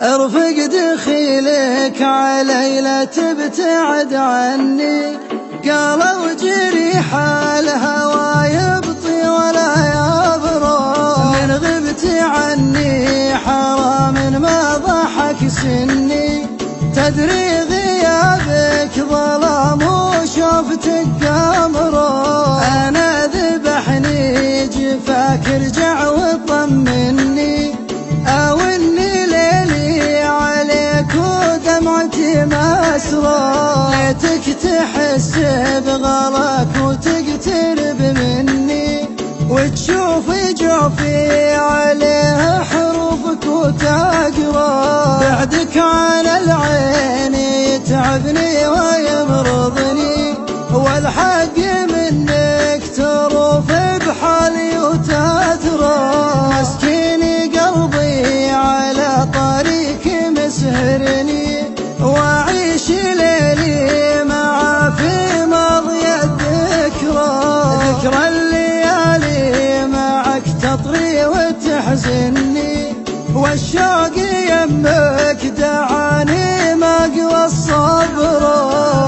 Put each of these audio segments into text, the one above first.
ارفق دخيلك علي لا تبتعد عني. قالوا جريح الهوى يبطي ولا يبرد، من غبت عني حرام ما ضحك سني. تدري غيابك ظلام وشوفتك قمر، انا ذبحني جفاك ارجع وطمني. او اني ليلي عليك ودمعتي مسرى، ليتك تحس بغلاك وتقترب مني، وتشوفي جوفي عليه حروفك وتقرا. بعدك عن العين يتعبني ويمرضني، والحق منك تروف بحالي وتدرى. مسكيني قلبي على طريق مسهرني، واعيش ليلي معه في ماضي الذكرى. ذكرى الليالي معك تطري وتحزني، والشوق يمك دعاني ما اقوى الصبر.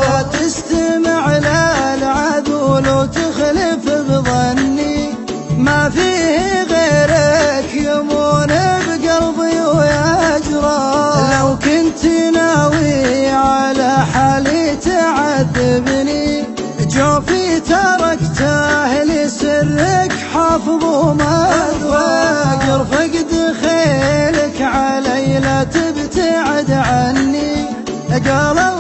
لا تستمع للعذول وتخلف بظني، ما فيه غيرك يمون بقلبي ويجرى. لو كنت ناوي على حالي تعذبني، جوفي تركته لسرك حافظ ومذوق. ارفق دخيلك علي لا تبتعد عني، قالوا